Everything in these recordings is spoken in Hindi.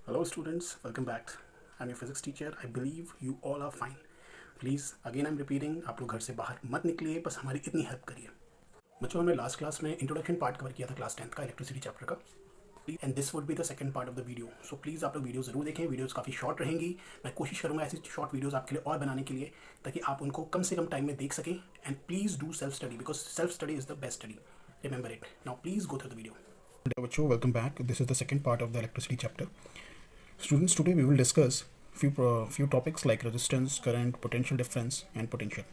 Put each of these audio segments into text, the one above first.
Hello students, welcome back. I'm your physics teacher. I believe you all are fine. Please again I'm repeating, आप लोग घर से बाहर मत निकलिए, बस हमारी इतनी हेल्प करिए। बच्चों, हमने लास्ट क्लास में इंट्रोडक्शन पार्ट कवर किया था क्लास 10th का इलेक्ट्रिसिटी चैप्टर का, and this would be the second part of the video. So please आप लोग वीडियो ज़रूर देखें। वीडियोस काफ़ी शॉर्ट रहेंगी। मैं कोशिश करूँगा ऐसी शॉर्ट वीडियोस आपके लिए और बनाने के लिए, ताकि आप उनको कम से कम टाइम में देख सकें। And please do self study, because self study is the best study. Remember it. Now please go through the video. बच्चों, welcome back. This is the second part of the electricity chapter. Students, today we will discuss few topics like resistance, current, potential difference, and potential.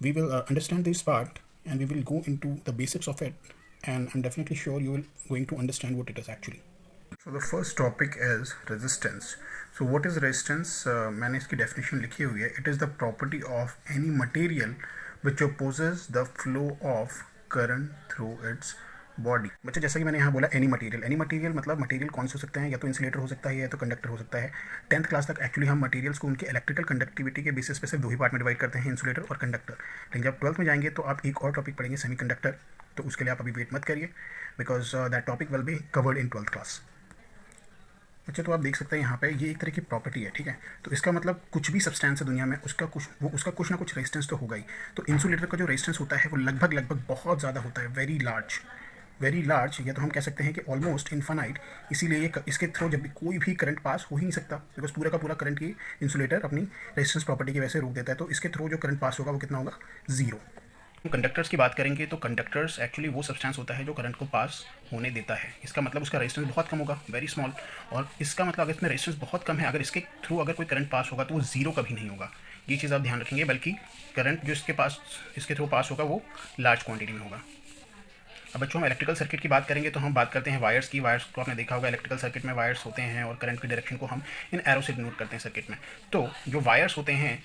We will understand this part and we will go into the basics of it, and I'm definitely sure you will going to understand what it is actually. So the first topic is resistance. So what is resistance? मैंने इसकी definition लिखी हुई है. It is the property of any material which opposes the flow of current through its body. बच्चे, जैसा कि मैंने यहाँ बोला एनी मटेरियल मतलब मटेरियल कौन से हो सकते हैं, या तो इंसुलेटर हो सकता है या तो कंडक्टर हो सकता है। 10th क्लास तक एक्चुअली हम मटेरियल्स को उनके इलेक्ट्रिकल कंडक्टिविटी के बेसिस पे सिर्फ दो ही पार्ट में डिवाइड करते हैं, इंसुलेटर और कंडक्टर। लेकिन जब 12th में जाएंगे तो आप एक और टॉपिक पढ़ेंगे, सेमीकंडक्टर। तो उसके लिए आप अभी वेट मत करिए, because that topic will be covered in 12th class. अच्छा, तो आप देख सकते हैं यहाँ पे ये एक तरह की प्रॉपर्टी है, ठीक है। तो इसका मतलब कुछ भी सब्सटेंस है दुनिया में, उसका कुछ ना कुछ रेजिस्टेंस तो होगा ही। तो इंसुलेटर का जो रेजिस्टेंस होता है वो लगभग बहुत ज़्यादा होता है, वेरी लार्ज, या तो हम कह सकते हैं कि ऑलमोस्ट इन्फानाइट। इसीलिए ये इसके थ्रू जब भी कोई भी करंट पास हो ही नहीं सकता, बिकॉज पूरा का पूरा करंट ये इंसुलेटर अपनी रेजिस्टेंस प्रॉपर्टी की वजह से रोक देता है। तो इसके थ्रू जो करंट पास होगा वो कितना होगा? ज़ीरो। कंडक्टर्स की बात करेंगे तो कंडक्टर्स एक्चुअली वो सब्सटेंस होता है जो करंट को पास होने देता है। इसका मतलब उसका रेजिस्टेंस बहुत कम होगा, वेरी स्मॉल। और इसका मतलब अगर इसमें रेजिस्टेंस बहुत कम है, अगर इसके थ्रू अगर कोई करंट पास होगा तो वो ज़ीरो कभी नहीं होगा। ये चीज़ आप ध्यान रखेंगे, बल्कि करंट जो इसके थ्रू पास होगा वो लार्ज क्वांटिटी में होगा। अब बच्चों, हम इलेक्ट्रिकल सर्किट की बात करेंगे तो हम बात करते हैं वायर्स की। वायर्स को आपने देखा होगा, इलेक्ट्रिकल सर्किट में वायर्स होते हैं और करंट की डायरेक्शन को हम इन एरो से डिनोट करते हैं सर्किट में। तो जो वायर्स होते हैं,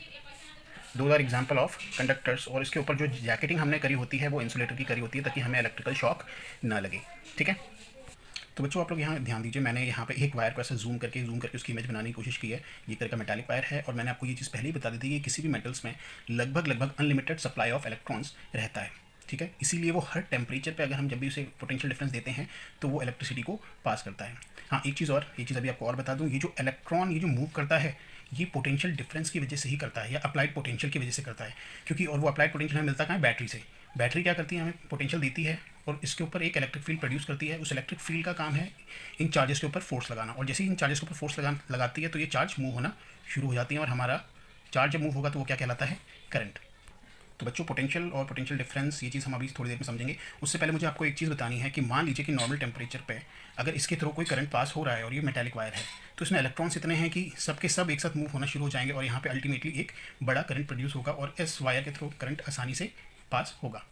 दो आर एग्जाम्पल ऑफ कंडक्टर्स, और इसके ऊपर जो जैकेटिंग हमने करी होती है वो इंसुलेटर की करी होती है, ताकि हमें इलेक्ट्रिकल शॉक ना लगे, ठीक है। तो बच्चों, आप लोग यहाँ ध्यान दीजिए, मैंने यहाँ पे एक वायर को ऐसे जूम करके उसकी इमेज बनाने की कोशिश की है। ये तरह का मेटालिक वायर है, और मैंने आपको ये चीज़ पहले ही बता दी थी कि किसी भी मेटल्स में लगभग अनलिमिटेड सप्लाई ऑफ इलेक्ट्रॉन्स रहता है, ठीक है। इसीलिए वो हर टेम्परेचर पे अगर हम जब भी उसे पोटेंशियल डिफरेंस देते हैं तो वो इलेक्ट्रिसिटी को पास करता है। हाँ, एक चीज़ अभी आपको और बता दूँ, ये जो इलेक्ट्रॉन ये जो मूव करता है ये पोटेंशियल डिफरेंस की वजह से ही करता है, या अप्लाइड पोटेंशियल की वजह से करता है। क्योंकि और वो अप्लाइड पोटेंशियल हमें मिलता कहाँ है? बैटरी से। बैटरी क्या करती है? हमें पोटेंशियल देती है और इसके ऊपर एक इलेक्ट्रिक फील्ड प्रोड्यूस करती है। उस इलेक्ट्रिक फील्ड का काम है इन चार्जेस के ऊपर फोर्स लगाना, और जैसे ही इन चार्जेस के ऊपर फोर्स लगाती है तो ये चार्ज मूव होना शुरू हो जाती है, और हमारा चार्ज जब मूव होगा तो वो क्या कहलाता है? करंट। तो बच्चों, पोटेंशियल और पोटेंशियल डिफरेंस ये चीज़ हम अभी थोड़ी देर में समझेंगे। उससे पहले मुझे आपको एक चीज़ बतानी है कि मान लीजिए कि नॉर्मल टेम्परेचर पे अगर इसके थ्रू कोई करंट पास हो रहा है और ये मेटालिक वायर है, तो इसमें इलेक्ट्रॉन्स इतने हैं कि सब के सब एक साथ मूव होना शुरू हो जाएंगे, और यहाँ पे अल्टीमेटली एक बड़ा करंट प्रोड्यूस होगा, और इस वायर के थ्रू करंट आसानी से पास होगा।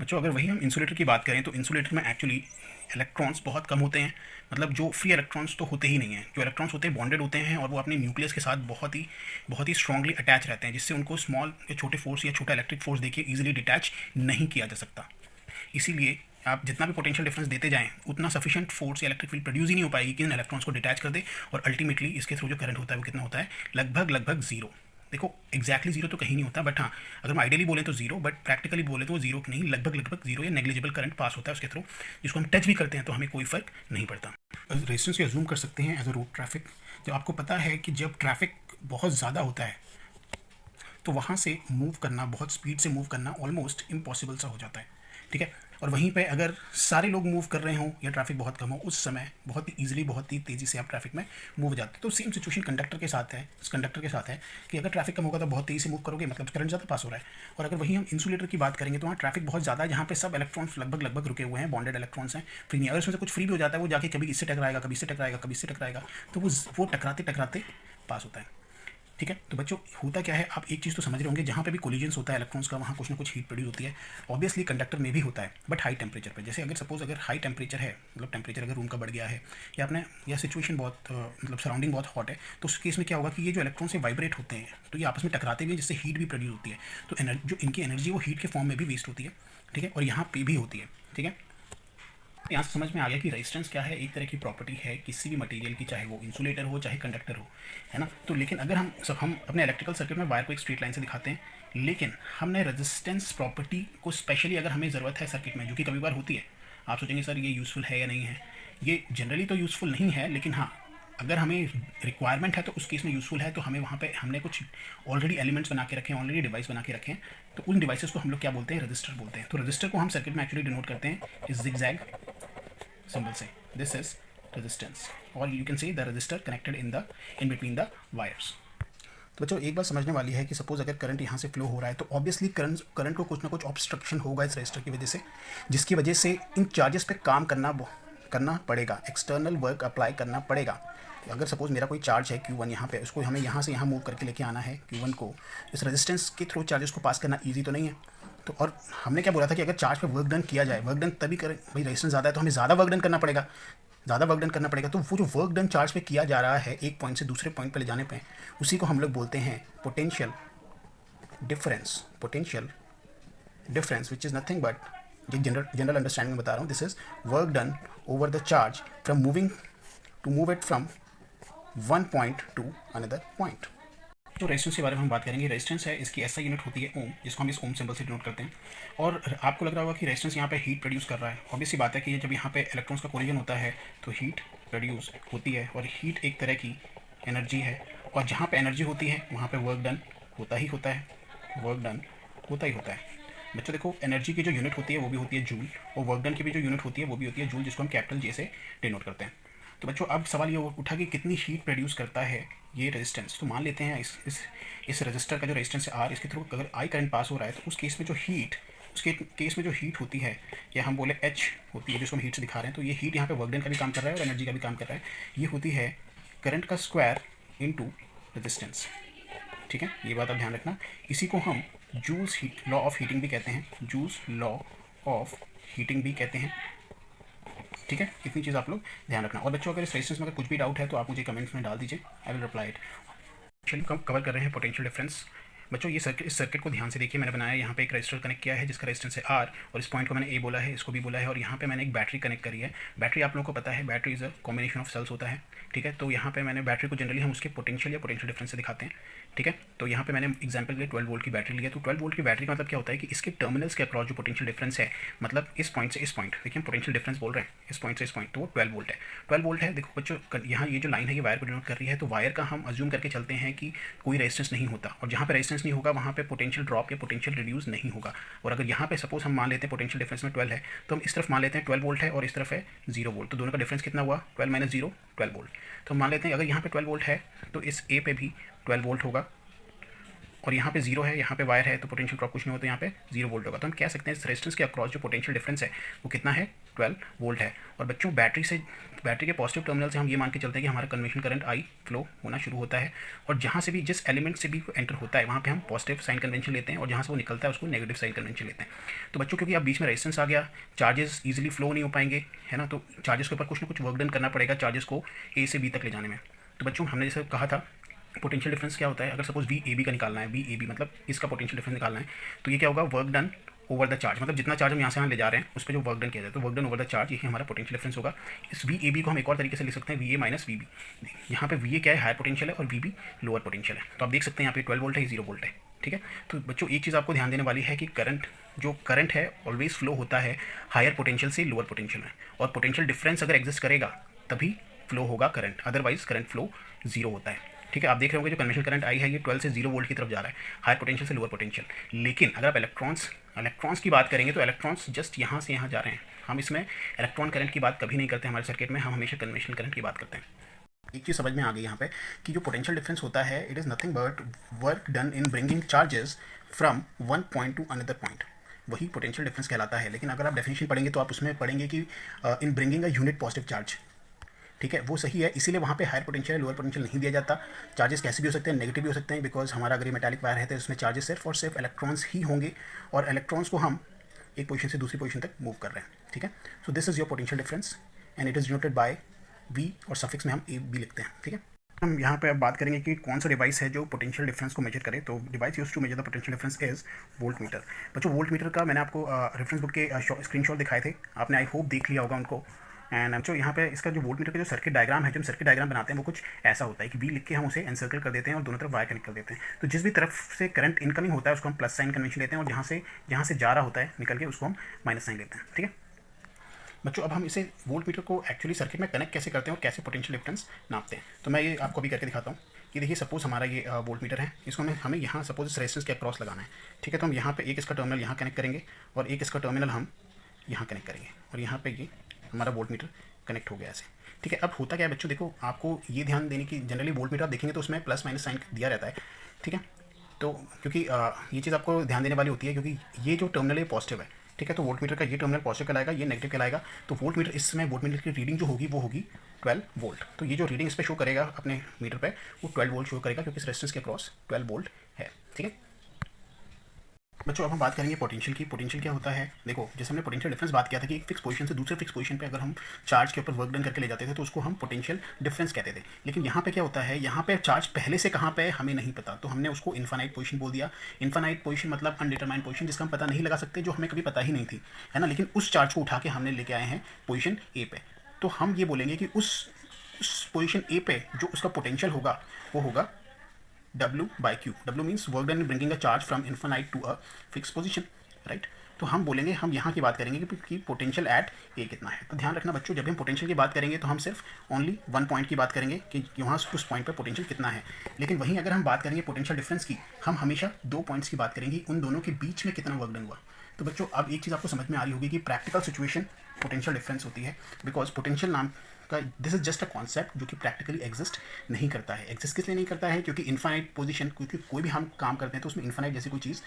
बच्चों, अगर वही हम इंसुलेटर की बात करें तो इंसुलेटर में एक्चुअली इलेक्ट्रॉन्स बहुत कम होते हैं। मतलब जो फ्री इलेक्ट्रॉन्स तो होते ही नहीं हैं। जो इलेक्ट्रॉन्स होते हैं बॉन्डेड होते हैं, और वो अपने न्यूक्लियस के साथ बहुत ही स्ट्रांगली अटैच रहते हैं, जिससे उनको स्मॉल या छोटे फोर्स या छोटा इलेक्ट्रिक फोर्स देखिए ईजिली डिटैच नहीं किया जा सकता। इसीलिए आप जितना भी पोटेंशियल डिफरेंस देते जाएं उतना सफिशिएंट फोर्स या इलेक्ट्रिक फील्ड प्रोड्यूस ही नहीं हो पाएगी कि इन इलेक्ट्रॉन्स को डिटैच कर दे, और अल्टीमेटली इसके थ्रू जो करंट होता है वो कितना होता है? लगभग ज़ीरो। देखो, एग्जैक्टली जीरो तो कहीं नहीं होता, बट हाँ, अगर हम आइडियली बोले तो जीरो, बट प्रैक्टिकली बोले तो जीरो नहीं, लगभग जीरो या नेग्लिजिबल करंट पास होता है उसके थ्रू, जिसको हम टच भी करते हैं तो हमें कोई फर्क नहीं पड़ता। रेजिस्टेंस को अज्यूम कर सकते हैं एज अ रोड ट्रैफिक। जब आपको पता है कि जब ट्रैफिक बहुत ज़्यादा होता है तो वहाँ से मूव करना, बहुत स्पीड से मूव करना ऑलमोस्ट इम्पॉसिबल सा हो जाता है, ठीक है। और वहीं पे अगर सारे लोग मूव कर रहे हों या ट्रैफिक बहुत कम हो, उस समय बहुत ही ईजिली, बहुत ही तेज़ी से आप ट्रैफिक में मूव हो जाते हैं। तो सेम सिचुएशन कंडक्टर के साथ है कि अगर ट्रैफिक कम होगा तो बहुत तेज़ी से मूव करोगे, मतलब करंट ज़्यादा पास हो रहा है। और अगर वहीं हम इंसुलेटर की बात करेंगे तो वहाँ ट्रैफिक बहुत ज़्यादा है, जहाँ पे सब इलेक्ट्रॉन्स लगभग रुके हुए हैं, बॉन्डेड इलेक्ट्रॉन्स हैं, फ्री नहीं। अगर उसमें से कुछ फ्री भी हो जाता है, वो जाके कभी इससे टकराएगा, कभी इससे टकराएगा, कभी इससे टकराएगा, तो वो टकराते पास होता है, ठीक है। तो बच्चों, होता क्या है, आप एक चीज़ तो समझ रहे होंगे, जहाँ पे भी कोलिजन्स होता है इलेक्ट्रॉन्स का, वहाँ कुछ ना कुछ हीट प्रोड्यूस होती है। ऑब्वियसली कंडक्टर में भी होता है, बट हाई टेम्परेचर पे। जैसे अगर हाई टेम्परेचर है, मतलब टेम्परेचर अगर रूम का बढ़ गया है, या सिचुएशन बहुत मतलब सराउंडिंग बहुत हॉट है, तो उस केस में क्या होगा कि ये जो इलेक्ट्रॉन्स से वाइब्रेट होते हैं तो ये आपस में टकराते भी हैं, जिससे हीट भी प्रोड्यूस होती है। तो जो इनकी एनर्जी वो हीट के फॉर्म में भी वेस्ट होती है, ठीक है, और यहाँ पे भी होती है, ठीक है। यहाँ से समझ में आ गया कि रेजिस्टेंस क्या है, एक तरह की प्रॉपर्टी है किसी भी मटेरियल की, चाहे वो इंसुलेटर हो चाहे कंडक्टर हो, है ना। तो लेकिन अगर हम अपने इलेक्ट्रिकल सर्किट में वायर को एक स्ट्रेट लाइन से दिखाते हैं, लेकिन हमने रेजिस्टेंस प्रॉपर्टी को स्पेशली अगर हमें ज़रूरत है सर्किट में, जो कि कभी बार होती है, आप सोचेंगे सर ये यूज़फुल है या नहीं है, ये जनरली तो यूज़फुल नहीं है, लेकिन हाँ अगर हमें रिक्वायरमेंट है तो उस केस में यूज़फुल है। तो हमें वहाँ पे हमने कुछ ऑलरेडी एलिमेंट्स बना के रखे हैं, ऑलरेडी डिवाइस बना के रखे हैं, तो उन डिवाइसेस को हम लोग क्या बोलते हैं, रजिस्टर बोलते हैं। तो रजिस्टर को हम सर्किट में एक्चुअली डिनोट करते हैं इस जिगजैग सिंबल से। दिस इज रेजिस्टेंस, और you can say the register connected in between the wires. तो बच्चों एक बात समझने वाली है कि सपोज अगर करंट यहाँ से फ्लो हो रहा है तो ऑब्वियसली करंट को कुछ ना कुछ ऑब्स्ट्रक्शन होगा इस रजिस्टर की वजह से, जिसकी वजह से इन चार्जेस पे काम करना पड़ेगा, एक्सटर्नल वर्क अप्लाई करना पड़ेगा। अगर सपोज मेरा कोई चार्ज है Q1 यहाँ पे, उसको हमें यहाँ से यहाँ मूव करके लेके आना है Q1 को, इस रेजिस्टेंस के थ्रू चार्जेस को पास करना ईजी तो नहीं है। तो और हमने क्या बोला था कि अगर चार्ज पे वर्क डन किया जाए, वर्क डन तभी करें भाई, रेजिस्टेंस ज़्यादा है तो हमें ज़्यादा वर्क डन करना पड़ेगा, ज़्यादा वर्क डन करना पड़ेगा। तो वो जो वर्क डन चार्ज पे किया जा रहा है एक पॉइंट से दूसरे पॉइंट पे ले जाने पे, उसी को हम लोग बोलते हैं potential difference which is nothing but, general understanding में बता रहा हूँ, this is work done over the charge from move it from one point two another point. जो रेजिस्टेंस के बारे में हम बात करेंगे, रेजिस्टेंस है, इसकी ऐसा यूनिट होती है ओम, जिसको हम इस ओम सिंबल से डिनोट करते हैं। और आपको लग रहा होगा कि रेजिस्टेंस यहाँ पे हीट प्रोड्यूस कर रहा है। ऑब्वियसली बात है कि जब यहाँ पे इलेक्ट्रॉन्स का कोलिजन होता है तो हीट प्रोड्यूस होती है, और हीट एक तरह की एनर्जी है, और जहाँ पे एनर्जी होती है वहाँ पे वर्क डन होता ही होता है। बच्चों देखो, एनर्जी की जो यूनिट होती है वो भी होती है जूल, और वर्क डन की भी जो यूनिट होती है वो भी होती है जूल, जिसको हम कैपिटल जे से डिनोट करते हैं। तो बच्चों अब सवाल ये उठा कि कितनी हीट प्रोड्यूस करता है ये रेजिस्टेंस। तो मान लेते हैं इस रजिस्टर का जो रेजिस्टेंस है R, इसके थ्रू अगर I करंट पास हो रहा है तो उस केस में जो हीट होती है, या हम बोले H होती है, जिसको हम हीट से दिखा रहे हैं, तो ये हीट यहाँ पे वर्क डन का भी काम कर रहा है और एनर्जी का भी काम कर रहा है। ये होती है करंट का स्क्वायर इनटू रेजिस्टेंस। ठीक है, ये बात आप ध्यान रखना। इसी को हम जूल्स लॉ ऑफ हीटिंग भी कहते हैं। ठीक है, इतनी चीज़ आप लोग ध्यान रखना। और बच्चों अगर इस रेजिस्टेंस में अगर कुछ भी डाउट है तो आप मुझे कमेंट्स में डाल दीजिए, आई विल रिप्लाई इट। चलिए हम कवर कर रहे हैं पोटेंशियल डिफरेंस। बच्चों इस सर्किट को ध्यान से देखिए, मैंने बनाया यहाँ पे एक रजिस्टर कनेक्ट किया है जिसका रेजिस्टेंस है R, और इस पॉइंट को मैंने A बोला है, इसको भी बोला है, और यहाँ पे मैंने एक बैटरी कनेक्ट करी है। बैटरी आप लोगों को पता है, battery is a combination of cells होता है। ठीक है, तो यहाँ पे मैंने बैटरी को जनरली हम उसके पोटेंशियल या पोटेंशियल डिफरेंस से दिखाते हैं। ठीक है, तो यहाँ पे मैंने एग्जांपल के लिए 12 वोल्ट की बैटरी ली है। तो 12 वोल्ट की बैटरी का मतलब क्या होता है कि इसके टर्मिनल्स के अक्रॉस जो पोटेंशियल डिफरेंस है, मतलब इस पॉइंट से इस पॉइंट, देखिए हम पोटेंशियल डिफरेंस बोल रहे हैं, इस पॉइंट से इस पॉइंट, तो वो 12 वोल्ट है। 12 वोल्ट है। देखो बच्चों, यहाँ ये जो लाइन है ये वायर को डिनोट कर रही है, तो वायर का हम अज्यूम करके चलते हैं कि कोई रेजिस्टेंस नहीं होता, और जहाँ पे रेजिस्टेंस नहीं होगा वहाँ पे पोटेंशियल ड्रॉप या पोटेंशियल रिड्यूस नहीं होगा। और अगर यहाँ पे सपोज हम मान लेते हैं पोटेंशियल डिफरेंस में 12 है, तो हम इस तरफ मान लेते हैं 12 वोल्ट है और इस तरफ है 0 वोल्ट, तो दोनों का डिफरेंस कितना हुआ, 12 माइनस 0 12 वोल्ट। तो मान लेते हैं अगर यहाँ पे 12 वोल्ट है तो इस A पे भी 12 वोल्ट होगा, और यहाँ पे 0 है, यहाँ पे वायर है, तो पोटेंशियल ड्रॉप कुछ नहीं होता, यहाँ पे 0 वोल्ट होगा। तो हम कह सकते हैं इस रेजिस्टेंस के अक्रॉस जो पोटेंशियल डिफरेंस है वो कितना है, 12 वोल्ट है। और बच्चों बैटरी के पॉजिटिव टर्मिनल से हम ये मान के चलते हैं कि हमारा कन्वेंशनल करंट I फ्लो होना शुरू होता है, और जहाँ से भी जिस एलिमेंट से भी एंटर होता है वहाँ पे हम पॉजिटिव साइन कन्वेंशन लेते हैं, और जहाँ से वो निकलता है उसको नेगेटिव साइन कन्वेंशन लेते हैं। तो बच्चों क्योंकि अब बीच में रेजिस्टेंस आ गया, चार्जेस ईजिली फ्लो नहीं हो पाएंगे, है ना, तो चार्जेस के ऊपर कुछ ना कुछ वर्क डन करना पड़ेगा चार्जेस को A से B तक ले जाने में। तो बच्चों हमने जैसे कहा था पोटेंशियल डिफरेंस क्या होता है, अगर सपोज VAB का निकालना है, VAB मतलब इसका पोटेंशियल डिफरेंस निकालना है, तो ये क्या होगा, work done over the charge, मतलब जितना चार्ज हम यहाँ से यहाँ ले जा रहे हैं उस पर जो वर्क डन किया जाए, तो work done over the charge, यही हमारा पोटेंशियल डिफरेंस होगा। इस VAB को हम एक और तरीके से लिख सकते हैं VA माइनस VB। यहाँ पे VA क्या है, हायर पोटेंशियल है, और VB लोअर पोटेंशियल है। तो आप देख सकते हैं यहाँ पे 12 वोल्ट है, 0 वोल्ट है। ठीक है, तो बच्चों एक चीज़ आपको ध्यान देने वाली है कि करंट है ऑलवेज फ्लो होता है हायर पोटेंशियल से लोअर पोटेंशियल में, और पोटेंशियल डिफरेंस अगर एग्जिस्ट करेगा तभी फ्लो होगा करंट, अदरवाइज करंट फ्लो 0 होता है। ठीक है, आप देख रहे होंगे जो कन्वेंशनल करंट I है ये 12 से 0 वोल्ट की तरफ जा रहा है, हायर पोटेंशियल से लोअर पोटेंशियल। लेकिन अगर आप इलेक्ट्रॉन्स की बात करेंगे तो इलेक्ट्रॉन्स जस्ट यहाँ से यहाँ जा रहे हैं। हम इसमें इलेक्ट्रॉन करंट की बात कभी नहीं करते हमारे सर्किट में, हम हमेशा कन्वेंशनल करंट की बात करते हैं। एक चीज़ समझ में आ गई यहाँ पे कि जो पोटेंशियल डिफरेंस होता है, it is nothing but work done in bringing charges from one point two another point, वही पोटेंशियल डिफरेंस कहलाता है। लेकिन अगर आप डेफिनेशन पढ़ेंगे तो आप उसमें पढ़ेंगे कि in bringing a unit positive charge. ठीक है, वो सही है, इसीलिए वहाँ पे हायर पोटेंशियल लोअर पोटेंशियल नहीं दिया जाता। चार्जेस कैसे भी हो सकते हैं, नेगेटिव भी हो सकते हैं, बिकॉज हमारा अगर ये मेटालिक वायर है तो इसमें चार्जेस सिर्फ और सिर्फ इलेक्ट्रॉन्स ही होंगे, और इलेक्ट्रॉन्स को हम एक पोजीशन से दूसरी पोजीशन तक मूव कर रहे हैं। ठीक है, so this is your potential difference and it is denoted by V, और सफिक्स में हम AB लिखते हैं। ठीक है, हम यहाँ पे अब बात करेंगे कि कौन सा डिवाइस है जो पोटेंशियल डिफरेंस को मेजर करे। तो device use to measure the potential difference is voltmeter. बच्चों वोल्ट मीटर का मैंने आपको रेफरेंस बुक के स्क्रीनशॉट दिखाए थे, आपने आई होप देख लिया होगा उनको। एंड बच्चों यहाँ पे इसका जो वोल्ट मीटर का जो सर्किट डायग्राम है, जो हम सर्किट डायग्राम बनाते हैं वो कुछ ऐसा होता है कि V लिख के हम उसे एनसर्कल कर देते हैं और दोनों तरफ वायर कनेक्ट कर देते हैं। तो जिस भी तरफ से करंट इनकमिंग होता है उसको हम प्लस साइन कन्वेंशन लेते हैं, और जहाँ से जा रहा होता है निकल के उसको हम माइनस साइन लेते हैं। ठीक है, बच्चों अब हम इसे वोल्ट मीटर को एक्चुअली सर्किट में कनेक्ट कैसे करते हैं और कैसे पोटेंशियल डिफरेंस नापते हैं, तो मैं ये आपको अभी करके दिखाता हूँ। कि देखिए सपोज हमारा ये वोल्ट मीटर है, इसको हमें यहाँ सपोज इस रेजिस्टेंस के अक्रॉस लगाना है, ठीक है। तो हम यहाँ पे एक इसका टर्मिनल यहाँ कनेक्ट करेंगे और एक इसका टर्मिनल हम यहाँ कनेक्ट करेंगे और यहाँ पे ये हमारा वोल्ट मीटर कनेक्ट हो गया ऐसे, ठीक है। अब होता क्या है बच्चों, देखो आपको ये ध्यान देने की, जनरली वोल्ट मीटर आप देखेंगे तो उसमें प्लस माइनस साइन दिया रहता है, ठीक है। तो क्योंकि ये चीज़ आपको ध्यान देने वाली होती है, क्योंकि ये जो टर्मिनल है पॉजिटिव है, ठीक है। तो वोल्ट मीटर का ये टर्मिनल पॉजिटिव कहलाएगा, ये नेगेटिव कहलाएगा। तो वोल्ट मीटर इस समय वोल्ट मीटर की रीडिंग जो होगी वो होगी 12 वोल्ट। तो ये जो रीडिंग इस पर शो करेगा अपने मीटर पे वो 12 वोल्ट शो करेगा, क्योंकि इस रेजिस्टेंस के क्रॉस 12 वोल्ट है, ठीक है। बच्चों अब हम बात करेंगे पोटेंशियल की। पोटेंशियल क्या होता है, देखो जैसे हमने पोटेंशियल डिफरेंस बात किया था कि एक फिक्स पोजीशन से दूसरे फिक्स पोजीशन पे अगर हम चार्ज के ऊपर वर्क डन करके ले जाते थे तो उसको हम पोटेंशियल डिफरेंस कहते थे। लेकिन यहाँ पे क्या होता है, यहाँ पे चार्ज पहले से कहाँ पे हमें नहीं पता, तो हमने उसको इन्फानाइट पोजीशन बोल दिया। इन्फानाइट पोजीशन मतलब अनडिटरमाइंड पोजीशन, जिसका हम पता नहीं लगा सकते, जो हमें कभी पता ही नहीं थी, है ना। लेकिन उस चार्ज को उठा के हमने लेके आए हैं पोजीशन ए पे, तो हम ये बोलेंगे कि उस पोजीशन ए पे जो उसका पोटेंशियल होगा वो होगा W by Q. W means work done in bringing a charge from infinite to a fixed position, right? तो हम बोलेंगे, हम यहाँ की बात करेंगे कि पोटेंशियल एट ए कितना है। तो ध्यान रखना बच्चों, जब हम पोटेंशियल की बात करेंगे तो हम सिर्फ ओनली वन पॉइंट की बात करेंगे कि वहाँ उस पॉइंट पर पोटेंशियल कितना है। लेकिन वहीं अगर हम बात करेंगे पोटेंशियल डिफरेंस की, हम हमेशा 2 पॉइंट्स की बात करेंगे, उन दोनों के बीच में कितना वर्क डन हुआ। तो बच्चों अब एक चीज़ आपको समझ में आ रही होगी कि प्रैक्टिकल सिचुएशन पोटेंशियल डिफरेंस होती है, बिकॉज पोटेंशियल नाम का this is just a concept जो कि प्रैक्टिकली एग्जिस्ट नहीं करता है। एग्जिस्ट किस लिए नहीं करता है, क्योंकि इन्फाइनाइट पोजीशन, क्योंकि कोई भी हम काम करते हैं तो उसमें इन्फाइनाइट जैसी कोई चीज़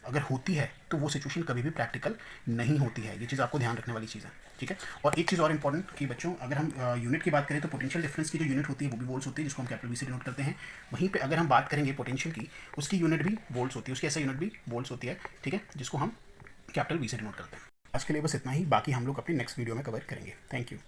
अगर होती है तो वो सिचुएशन कभी भी प्रैक्टिकल नहीं होती है। ये चीज़ आपको ध्यान रखने वाली चीज़ है, ठीक है। और एक चीज़ और इंपॉर्टेंट कि बच्चों अगर हम यूनिट की बात करें तो पोटेंशियल डिफरेंस की जो यूनिट होती है वो भी वोल्ट्स होती है, जिसको हम कैपिटल वी से डिनोट करते हैं। वहीं पे अगर हम बात करेंगे पोटेंशियल की, उसकी यूनिट भी वोल्ट्स होती है, उसकी ऐसा यूनिट भी वोल्ट्स होती है, ठीक है, जिसको हम कैपिटल वी से डिनोट करते हैं। आज के लिए बस इतना ही, बाकी हम लोग अपनी नेक्स्ट वीडियो में कवर करेंगे। Thank you.